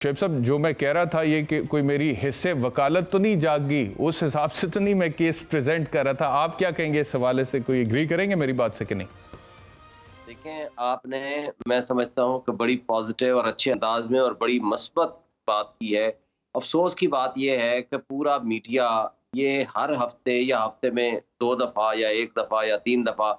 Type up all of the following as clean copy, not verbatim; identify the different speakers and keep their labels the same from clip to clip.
Speaker 1: शुएब साहब, जो मैं कह रहा था ये कि कोई मेरी हिस्से वकालत तो नहीं जागी, उस हिसाब से तो नहीं मैं केस प्रेजेंट कर रहा था। आप क्या कहेंगे इस हवाले से? कोई एग्री करेंगे मेरी बात से कि नहीं?
Speaker 2: देखें, आपने मैं समझता हूँ कि बड़ी पॉजिटिव और अच्छे अंदाज में और बड़ी मस्बत बात की है। अफ़सोस की बात ये है कि पूरा मीडिया ये हर हफ्ते या हफ्ते में 2 दफ़ा या 1 दफ़ा या 3 दफ़ा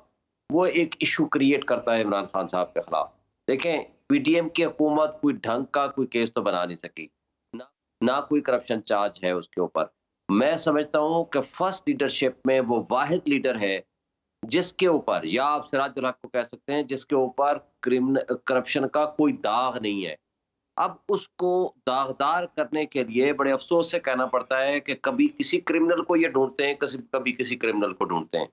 Speaker 2: वो एक इशू क्रिएट करता है इमरान खान साहब के खिलाफ। देखें, पीटीएम की हुकूमत कोई ढंग का कोई केस तो बना नहीं सकी, ना ना कोई करप्शन चार्ज है उसके ऊपर। मैं समझता हूँ कि फर्स्ट लीडरशिप में वो वाहिद लीडर है जिसके ऊपर, या आप सिराजुल हक को कह सकते हैं, जिसके ऊपर करप्शन का कोई दाग नहीं है। अब उसको दागदार करने के लिए बड़े अफ़सोस से कहना पड़ता है कि कभी किसी क्रिमिनल को ये ढूँढते हैं, कभी किसी क्रिमिनल को ढूँढते हैं।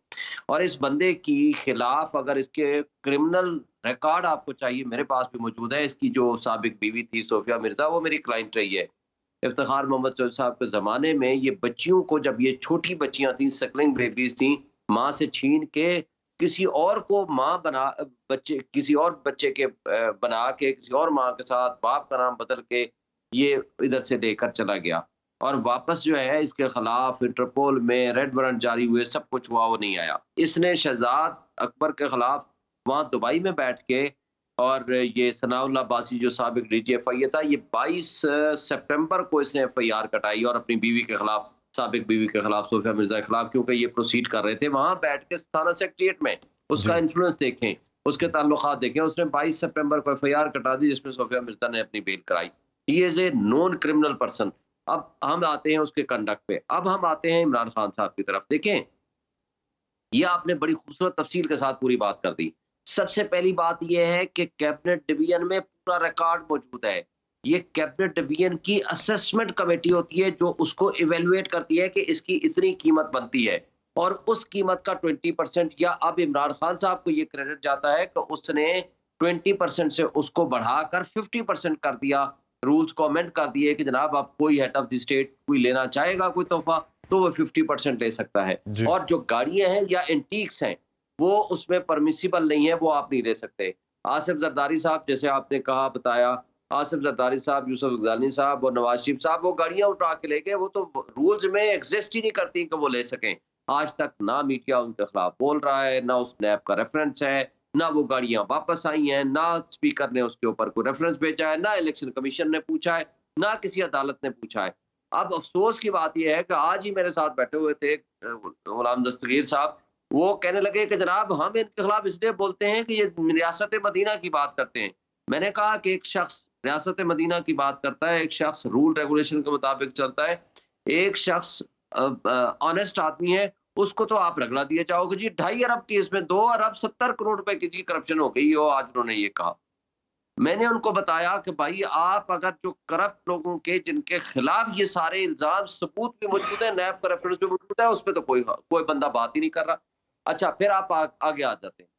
Speaker 2: और इस बंदे की खिलाफ अगर इसके क्रिमिनल रिकॉर्ड आपको चाहिए, मेरे पास भी मौजूद है। इसकी जो साबिक बीवी थी सोफिया मिर्ज़ा, वो मेरी क्लाइंट रही है। इफ्तिखार मोहम्मद चौधरी साहब के ज़माने में ये बच्चियों को, जब ये छोटी बच्चियाँ थीं, सकलिंग बेबीज़ थीं, माँ से छीन के किसी और को माँ बना बच्चे किसी और बच्चे के बना के किसी और माँ के साथ बाप का नाम बदल के ये इधर से लेकर चला गया और वापस जो है इसके खिलाफ इंटरपोल में रेड वारंट जारी हुए, सब कुछ हुआ, वो नहीं आया। इसने शहजाद अकबर के खिलाफ वहाँ दुबई में बैठ के, और ये सनाउल्लाह अब्बासी जो साबिक डीजीएफआई था, ये 22 सितंबर को इसने एफआईआर कटाई और अपनी बीवी के खिलाफ, साबिक बीवी के खिलाफ, सोफिया मिर्जा के खिलाफ, क्योंकि ये प्रोसीड कर रहे थे वहां बैठ के थाना सेक्रेटेरिएट में। उसका
Speaker 1: जी।
Speaker 2: इन्फ्लुएंस देखें, उसके ताल्लुकात देखें। उसने 22 सितंबर को एफआईआर कटा दी जिसमें सोफिया मिर्जा ने अपनी बेल कराई। He is a non criminal person. अब हम आते हैं उसके कंडक्ट पे, अब हम आते हैं इमरान खान साहब की तरफ। देखें, ये आपने बड़ी खूबसूरत तफसील के साथ पूरी बात कर दी। सबसे पहली बात ये है कि कैबिनेट डिवीजन में पूरा रिकॉर्ड मौजूद है। ये कैबिनेट डिवीजन की असेसमेंट कमेटी होती है जो उसको इवैल्यूएट करती है कि इसकी इतनी कीमत बनती है, और उस कीमत का 20%, या अब इमरान खान साहब को ये क्रेडिट जाता है कि उसने 20% से उसको बढ़ाकर 50% कर दिया। रूल्स को अमेंड कर दिए कि जनाब, अब कोई हेड ऑफ द स्टेट कोई लेना चाहेगा कोई तोहफा, तो वो 50% ले सकता है।
Speaker 1: जी।
Speaker 2: और जो गाड़ियां हैं या एंटीक्स हैं, वो उसमें परमिसिबल नहीं है, वो आप नहीं ले सकते। आसिफ जरदारी साहब, जैसे आपने कहा, बताया, आसिफ जरदारी साहब, यूसुफ गजानी साहब और नवाज शरीफ साहब वो गाड़ियां उठा के ले गए, वो तो रूल्स में एग्जिस्ट ही नहीं करती कि वो ले सकें। आज तक ना मीडिया उनके खिलाफ बोल रहा है, ना उस नैब का रेफरेंस है, ना वो गाड़ियां वापस आई हैं, ना स्पीकर ने उसके ऊपर कोई रेफरेंस भेजा है, ना इलेक्शन कमीशन ने पूछा है, ना किसी अदालत ने पूछा है। अब अफसोस की बात यह है कि आज ही मेरे साथ बैठे हुए थे गुलाम दस्तगीर साहब, वो कहने लगे कि जनाब, हम इनके खिलाफ इसलिए बोलते हैं कि ये रियासत मदीना की बात करते हैं। मैंने कहा कि एक शख्स रियासत मदीना की बात करता है, एक शख्स रूल रेगुलेशन के मुताबिक चलता है, एक शख्स ऑनेस्ट आदमी है, उसको तो आप रगड़ा दिए जाओगे जी। 2.5 अरब केस में 2 अरब 70 करोड़ रुपए की करप्शन हो गई हो, आज उन्होंने ये कहा। मैंने उनको बताया कि भाई, आप अगर जो करप्ट लोगों के, जिनके खिलाफ ये सारे इल्जाम, सबूत भी मौजूद है, नैब का रेफरेंस भी मौजूद है, उस पे तो कोई बंदा बात ही नहीं कर रहा। अच्छा, फिर आप आगे आ जाते हैं।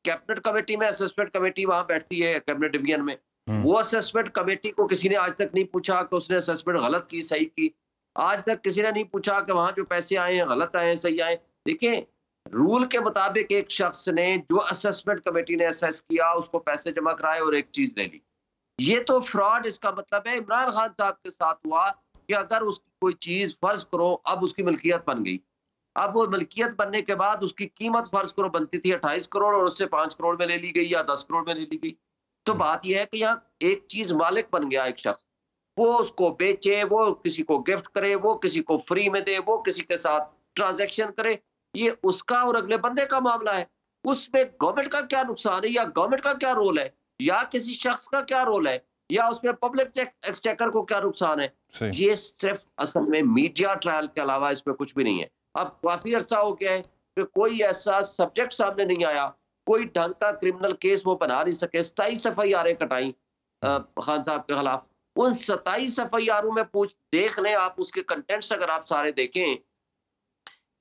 Speaker 2: कैबिनेट कमेटी में असेसमेंट कमेटी वहां बैठती है कैबिनेट डिवीजन में।
Speaker 1: हम्म।
Speaker 2: वो असेसमेंट कमेटी को किसी ने आज तक नहीं पूछा कि उसने असेसमेंट गलत की, सही की। आज तक किसी ने नहीं पूछा कि वहां जो पैसे आए हैं गलत आए हैं, सही आए। देखिए, रूल के मुताबिक एक शख्स ने, जो असेसमेंट कमेटी ने असेस किया, उसको पैसे जमा कराए और एक चीज ले ली। ये तो फ्रॉड, इसका मतलब है इमरान खान साहब के साथ हुआ कि अगर उसकी कोई चीज, फर्ज करो, अब उसकी मिल्कियत बन गई। अब वो मिल्कियत बनने के बाद उसकी कीमत फर्ज करो बनती थी 28 करोड़, और उससे 5 करोड़ में ले ली गई या 10 करोड़ में ले ली गई। तो बात यह है कि यहाँ एक चीज मालिक बन गया एक शख्स, वो उसको बेचे, वो किसी को गिफ्ट करे, वो किसी को फ्री में दे, वो किसी के साथ ट्रांजैक्शन करे, ये उसका और अगले बंदे का मामला है। उसमें गवर्नमेंट का क्या नुकसान है, या गवर्नमेंट का क्या रोल है, या किसी शख्स का क्या रोल है, या उसमें पब्लिक एक्सचेकर को क्या नुकसान है।
Speaker 1: सही।
Speaker 2: ये सिर्फ असल में मीडिया ट्रायल के अलावा इसमें कुछ भी नहीं है। अब काफी अरसा हो गया है कि कोई ऐसा सब्जेक्ट सामने नहीं आया, कोई ढंग का क्रिमिनल केस वो बना नहीं सके। 27 एफआईआर कटाई खान साहब के खिलाफ। उन 27 एफआईआरों में पूछ देख लें आप, उसके कंटेंट्स अगर आप सारे देखें,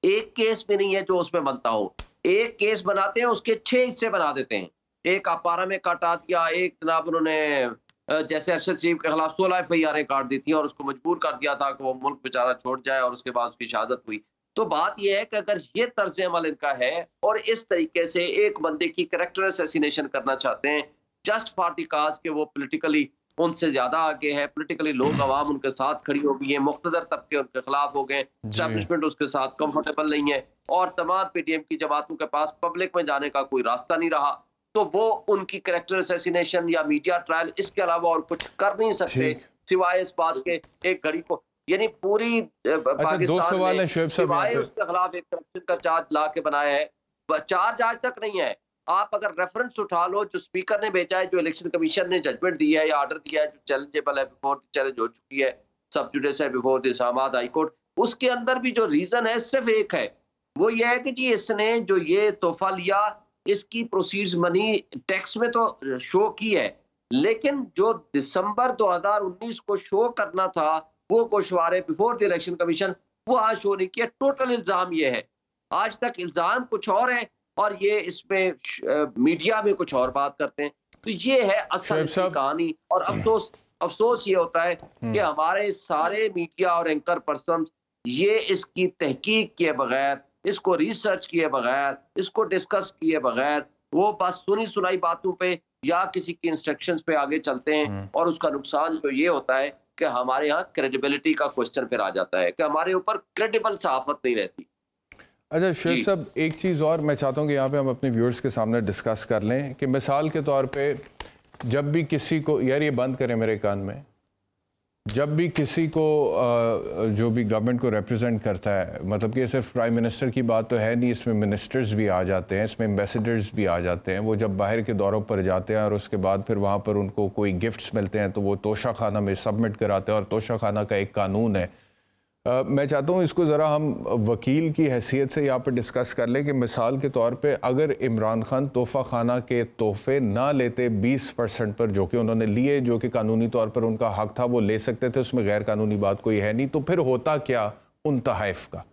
Speaker 2: एक केस भी नहीं है जो उसमें बनता हो। एक केस बनाते हैं, उसके 6 हिस्से बना देते हैं। एक अपारा में काटा दिया, एक जनाब उन्होंने जैसे अरशद शरीफ के खिलाफ 16 एफआईआर काट दी थी और उसको मजबूर कर दिया था कि वो मुल्क बेचारा छोड़ जाए, और उसके बाद उसकी शहादत हुई। तो बात यह है कि अगर ये तर्ज अमल इनका है और इस तरीके से एक बंदे की कैरेक्टर असैसिनेशन करना चाहते हैं, जस्ट फॉर द काज कि वो पॉलिटिकली उनसे ज्यादा आगे है, पॉलिटिकली लोग आवाम उनके साथ खड़ी हो गई है, मुख्तदर तबके उनके खिलाफ हो गए, एस्टैब्लिशमेंट उसके साथ कंफर्टेबल नहीं है और तमाम पीडीएम की जमातों के पास पब्लिक में जाने का कोई रास्ता नहीं रहा, तो वो उनकी कैरेक्टर असैसिनेशन या मीडिया ट्रायल इसके अलावा और कुछ कर नहीं सकते सिवाय इस बात के एक घड़ी को, यानी पूरी पाकिस्तान में सिवाय उसके खिलाफ एक करप्शन का चार्ज ला के बनाया है, चार्ज आज तक नहीं है। आप अगर रेफरेंस उठा लो जो स्पीकर ने भेजा है, जो इलेक्शन कमीशन ने जजमेंट दिया है या ऑर्डर दिया है, जो चैलेंजेबल है, बिफोर चैलेंज हो चुकी है, सब जुडिस है before the Islamabad high court, उसके अंदर भी जो रीजन है सिर्फ एक है, वो ये है कि जी इसने जो ये तोहफा लिया इसकी प्रोसीड्स मनी टैक्स में तो शो की है, लेकिन जो दिसंबर 2019 को शो करना था वो गोशवारे बिफोर द इलेक्शन कमीशन वो आज शो नहीं किया। टोटल इल्जाम ये है, आज तक इल्जाम कुछ और है और ये इसमें मीडिया में कुछ और बात करते हैं, तो ये है असल कहानी। और अफसोस ये होता है कि हमारे सारे मीडिया और एंकर पर्सन ये इसकी तहकीक किए बगैर, इसको रिसर्च किए बगैर, इसको डिस्कस किए बगैर वो बस सुनी सुनाई बातों पे या किसी की इंस्ट्रक्शंस पे आगे चलते हैं, और उसका नुकसान तो ये होता है कि हमारे यहाँ क्रेडिबिलिटी का क्वेश्चन फिर आ जाता है कि हमारे ऊपर क्रेडिबल सहाफत नहीं रहती।
Speaker 1: अच्छा शोएब साहब, एक चीज़ और मैं चाहता हूँ कि यहाँ पे हम अपने व्यूअर्स के सामने डिस्कस कर लें कि मिसाल के तौर पे जब भी किसी को, यार ये बंद करें मेरे कान में, जब भी किसी को जो भी गवर्नमेंट को रिप्रेजेंट करता है, मतलब कि सिर्फ प्राइम मिनिस्टर की बात तो है नहीं, इसमें मिनिस्टर्स भी आ जाते हैं, इसमें एम्बेसडर्स भी आ जाते हैं, वो जब बाहर के दौरों पर जाते हैं और उसके बाद फिर वहाँ पर उनको कोई गिफ्ट्स मिलते हैं तो वो तोशा खाना में सबमिट कराते हैं, और तोशा खाना का एक कानून है। मैं चाहता हूँ इसको ज़रा हम वकील की हैसियत से यहाँ पर डिस्कस कर लें कि मिसाल के तौर पे अगर इमरान खान तोहफ़ा खाना के तोहफे ना लेते 20% पर जो कि उन्होंने लिए, जो कि कानूनी तौर पर उनका हक था, वो ले सकते थे, उसमें गैर कानूनी बात कोई है नहीं, तो फिर होता क्या उन तहफ़ का?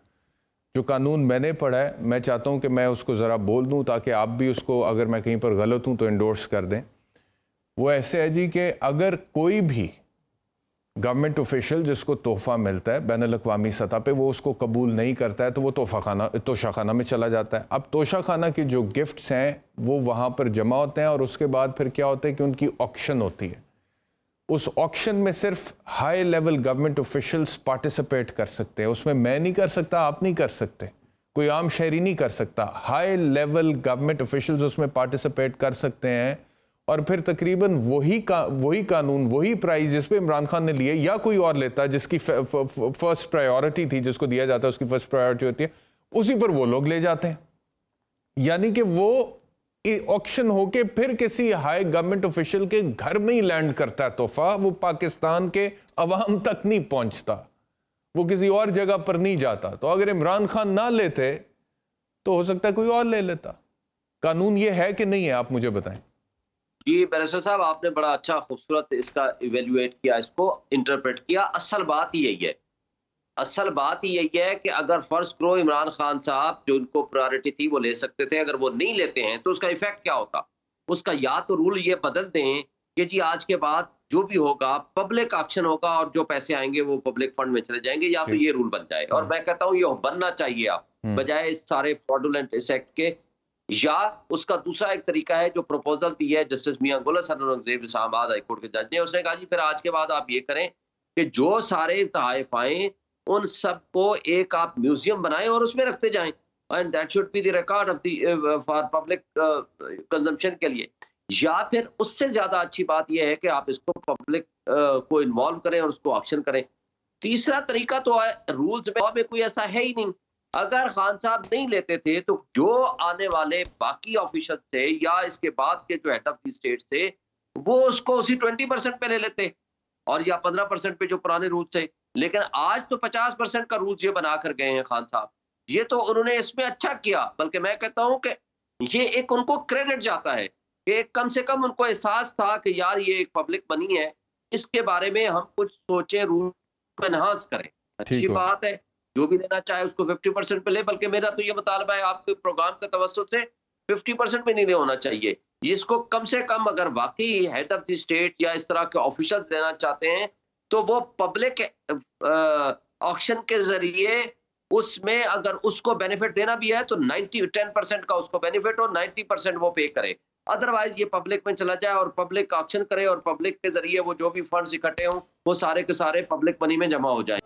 Speaker 1: जो कानून मैंने पढ़ा है, मैं चाहता हूँ कि मैं उसको ज़रा बोल दूँ ताकि आप भी उसको, अगर मैं कहीं पर गलत हूँ तो इंडोर्स कर दें। वो ऐसे है जी कि अगर कोई भी गवर्नमेंट ऑफिशियल जिसको तोहफा मिलता है बैनुल-अक़वामी सतह पे, वो उसको कबूल नहीं करता है तो वो तोशा खाना में चला जाता है। अब तोशा खाना के जो गिफ्ट्स हैं वो वहाँ पर जमा होते हैं और उसके बाद फिर क्या होता है कि उनकी ऑक्शन होती है। उस ऑक्शन में सिर्फ high level government officials participate कर सकते हैं, उसमें मैं नहीं कर सकता, आप नहीं कर सकते, कोई आम शहरी नहीं कर सकता। हाई लेवल गवर्नमेंट ऑफिशियल्स उसमें पार्टिसिपेट कर सकते हैं और फिर तकरीबन वही कानून, वही प्राइस जिस पे इमरान खान ने लिए या कोई और लेता, जिसकी फर्स्ट प्रायोरिटी थी, जिसको दिया जाता है उसकी फर्स्ट प्रायोरिटी होती है, उसी पर वो लोग ले जाते हैं। यानी कि वो ऑक्शन होके फिर किसी हाई गवर्नमेंट ऑफिशियल के घर में ही लैंड करता है तोहफा, वो पाकिस्तान के अवाम तक नहीं पहुंचता, वो किसी और जगह पर नहीं जाता। तो अगर इमरान खान ना लेते तो हो सकता है कोई और ले लेता। कानून ये है कि नहीं है, आप मुझे बताएं।
Speaker 2: जी बैरिस्टर साहब, आपने बड़ा अच्छा खूबसूरत इसका इवेल्युएट किया, इसको इंटरप्रेट किया। असल बात ही यही है, असल बात ही यही है कि अगर फर्ज करो इमरान खान साहब जो उनको प्रायोरिटी थी वो ले सकते थे, अगर वो नहीं लेते हैं तो उसका इफेक्ट क्या होता? उसका या तो रूल ये बदल दें कि जी आज के बाद जो भी होगा पब्लिक ऑक्शन होगा और जो पैसे आएंगे वो पब्लिक फंड में चले जाएंगे, या तो ये रूल बन जाए। और मैं कहता हूँ ये बनना चाहिए आप बजाय इस सारे फ्रॉडुलेंट इस एक्ट के। या उसका दूसरा एक तरीका है जो प्रपोजल दी है जस्टिस मियां गुल हसन औरंगजेब इस्लामाबाद हाई कोर्ट के जज ने, उसने कहा जी फिर आज के बाद आप ये करें कि जो सारे तहफ़ आए उन सबको एक आप म्यूजियम बनाएं और उसमें रखते जाएं, and that should be the record of the for public consumption के लिए। या फिर उससे ज्यादा अच्छी बात यह है कि आप इसको पब्लिक को इन्वॉल्व करें और उसको ऑक्शन करें। तीसरा तरीका तो रूल्स में कोई ऐसा है ही नहीं। अगर खान साहब नहीं लेते थे तो जो आने वाले बाकी ऑफिसर थे या इसके बाद के जो हेड ऑफ द स्टेट थे वो उसको उसी 20% पे ले लेते और या 15% पे जो पुराने रूल थे। लेकिन आज तो 50% का रूल ये बना कर गए हैं खान साहब। ये तो उन्होंने इसमें अच्छा किया, बल्कि मैं कहता हूं कि ये एक उनको क्रेडिट जाता है कि कम से कम उनको एहसास था कि यार ये एक पब्लिक बनी है, इसके बारे में हम कुछ सोचे, रूल को एनहांस करें। अच्छी बात है, जो भी लेना चाहे उसको 50% पे ले, बल्कि मेरा तो ये मुतालबा है आपके प्रोग्राम के तवज्जुह से 50% पे नहीं होना चाहिए। इसको कम से कम अगर वाकई हेड ऑफ द स्टेट या इस तरह के ऑफिशियल्स लेना चाहते हैं तो वो पब्लिक ऑक्शन के जरिए उसमें अगर उसको बेनिफिट देना भी है तो 10% का उसको बेनिफिट हो, 90% वो पे करे। अदरवाइज ये पब्लिक में चला जाए और पब्लिक ऑक्शन करे और पब्लिक के जरिए वो जो भी फंड्स इकट्ठे हों वो सारे के सारे पब्लिक मनी में जमा हो जाए।